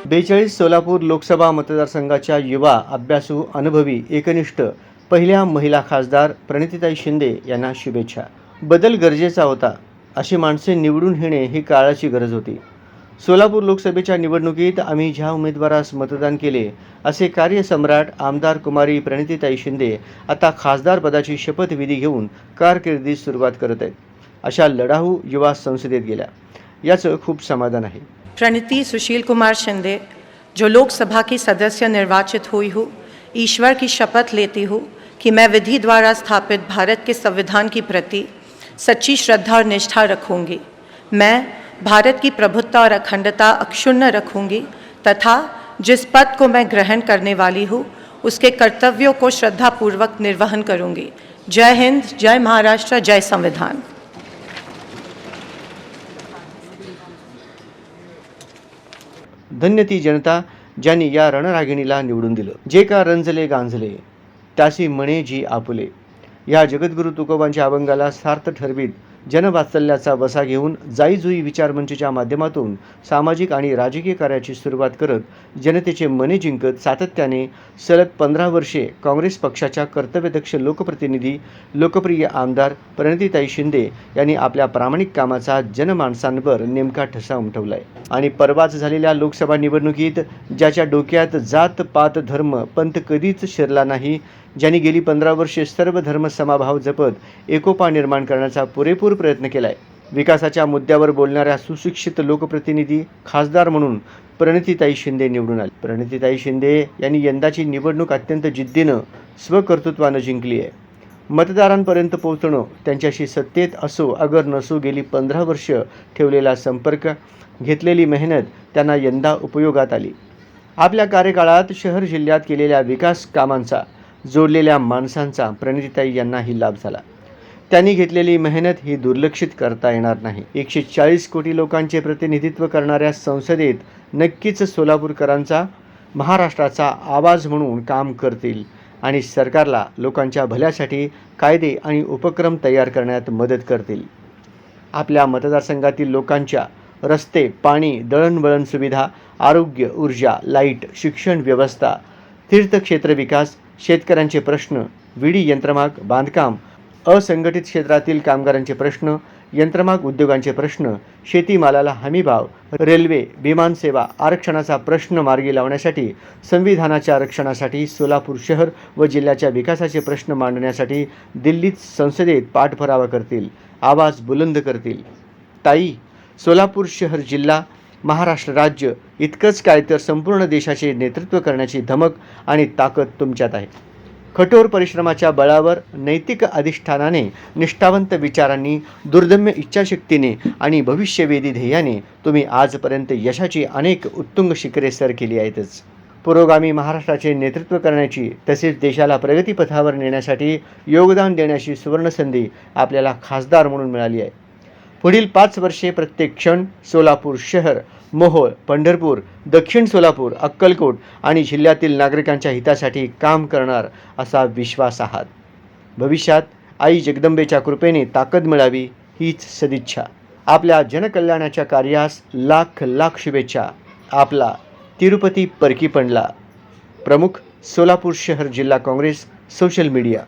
42 सोलापूर लोकसभा मतदारसंघाच्या युवा, अभ्यासू, अनुभवी, एकनिष्ठ पहिल्या महिला खासदार प्रणितीताई शिंदे यांना शुभेच्छा. बदल गरजेचा होता. अशी माणसे निवडून येणे ही काळाची गरज होती. सोलापूर लोकसभेच्या निवडणुकीत आम्ही ज्या उमेदवारास मतदान केले असे कार्यसम्राट आमदार कुमारी प्रणितीताई शिंदे आता खासदारपदाची शपथविधी घेऊन कारकिर्दीस सुरुवात करत आहेत. अशा लढाऊ युवा संसदेत गेल्या. याचं खूप समाधान आहे. प्रणिति सुशील कुमार शिंदे, जो लोकसभा की सदस्य निर्वाचित हुई हूँ, ईश्वर की शपथ लेती हूँ कि मैं विधि द्वारा स्थापित भारत के संविधान के प्रति सच्ची श्रद्धा और निष्ठा रखूँगी. मैं भारत की प्रभुत्ता और अखंडता अक्षुण्ण रखूँगी तथा जिस पद को मैं ग्रहण करने वाली हूँ उसके कर्तव्यों को श्रद्धापूर्वक निर्वहन करूँगी. जय हिंद, जय महाराष्ट्र, जय संविधान. धन्य ती जनता ज्यांनी या रणरागिणीला निवडून दिलं. जे का रंजले गांजले त्यासी म्हणे जी आपुले. या जगद्गुरु तुकोबांच्या अभंगाला सार्थ ठरवीत जनवात्सल्याचा वसा घेऊन जाईजुई विचारमंचच्या माध्यमातून सामाजिक आणि राजकीय कार्याची सुरुवात करत जनतेचे मने जिंकत सातत्याने सलग 15 वर्षे काँग्रेस पक्षाच्या कर्तव्यदक्ष लोकप्रतिनिधी, लोकप्रिय आमदार प्रणितीताई शिंदे यांनी आपल्या प्रामाणिक कामाचा जनमानसांवर नेमका ठसा उमटवलाय. आणि परवाच झालेल्या लोकसभा निवडणुकीत ज्याच्या डोक्यात जात पात धर्म पंथ कधीच शिरला नाही, ज्यांनी गेली 15 वर्षे सर्व धर्म समभाव जपत एकोपा निर्माण करण्याचा पुरेपूर प्रयत्न केलाय. विकासाच्या मुद्द्यावर बोलणाऱ्या सुशिक्षित लोकप्रतिनिधी खासदार म्हणून प्रणितीताई शिंदे निवडून आले. प्रणितीताई शिंदे यांनी यंदाची निवडणूक अत्यंत जिद्दीनं, स्वकर्तृत्वानं जिंकली आहे. मतदारांपर्यंत पोहोचणं, त्यांच्याशी सत्तेत असो अगर नसो गेली 15 वर्ष ठेवलेला संपर्क, घेतलेली मेहनत त्यांना यंदा उपयोगात आली. आपल्या कार्यकाळात शहर जिल्ह्यात केलेल्या विकास कामांचा, जोडलेल्या माणसांचा प्रणितीताई यांनाही लाभ झाला. त्यांनी घेतलेली मेहनत ही दुर्लक्षित करता येणार नाही. 140 कोटी लोकांचे प्रतिनिधित्व करणाऱ्या संसदेत नक्कीच सोलापूरकरांचा, महाराष्ट्राचा आवाज म्हणून काम करतील आणि सरकारला लोकांच्या भल्यासाठी कायदे आणि उपक्रम तयार करण्यात मदत करतील. आपल्या मतदारसंघातील लोकांच्या रस्ते, पाणी, दळणवळण सुविधा, आरोग्य, ऊर्जा, लाईट, शिक्षण व्यवस्था, तीर्थक्षेत्र विकास, शेतकऱ्यांचे प्रश्न, विडी यंत्रमाग बांधकाम, असंघटित क्षेत्रातील कामगारांचे प्रश्न, यंत्रमाग उद्योगांचे प्रश्न, शेतीमालाला हमीभाव, रेल्वे, विमानसेवा, आरक्षणाचा प्रश्न मार्गी लावण्यासाठी, संविधानाच्या रक्षणासाठी, सोलापूर शहर व जिल्ह्याच्या विकासाचे प्रश्न मांडण्यासाठी दिल्लीत संसदेत पाठपुरावा करतील, आवाज बुलंद करतील. ताई, सोलापूर शहर, जिल्हा, महाराष्ट्र राज्य इतकंच काय तर संपूर्ण देशाचे नेतृत्व करण्याची धमक आणि ताकद तुमच्यात आहे. कठोर परिश्रमाच्या बळावर, नैतिक अधिष्ठानाने, निष्ठावंत विचारांनी, दुर्दम्य इच्छाशक्तीने आणि भविष्यवेधी ध्येयाने तुम्ही आजपर्यंत यशाची अनेक उत्तुंग शिखरे सर केली आहेतच. पुरोगामी महाराष्ट्राचे नेतृत्व करण्याची तसेच देशाला प्रगतीपथावर नेण्यासाठी योगदान देण्याची सुवर्णसंधी आपल्याला खासदार म्हणून मिळाली आहे. पुढील 5 वर्षे प्रत्येक क्षण सोलापूर शहर, मोहोळ, पंढरपूर, दक्षिण सोलापूर, अक्कलकोट आणि जिल्ह्यातील नागरिकांच्या हितासाठी काम करणार असा विश्वास आहात. भविष्यात आई जगदंबेच्या कृपेने ताकद मिळावी हीच सदिच्छा. आपल्या जनकल्याणाच्या कार्यास लाख लाख शुभेच्छा. आपला तिरुपती परकी पंडला. प्रमुख, सोलापूर शहर जिल्हा काँग्रेस, सोशल मीडिया.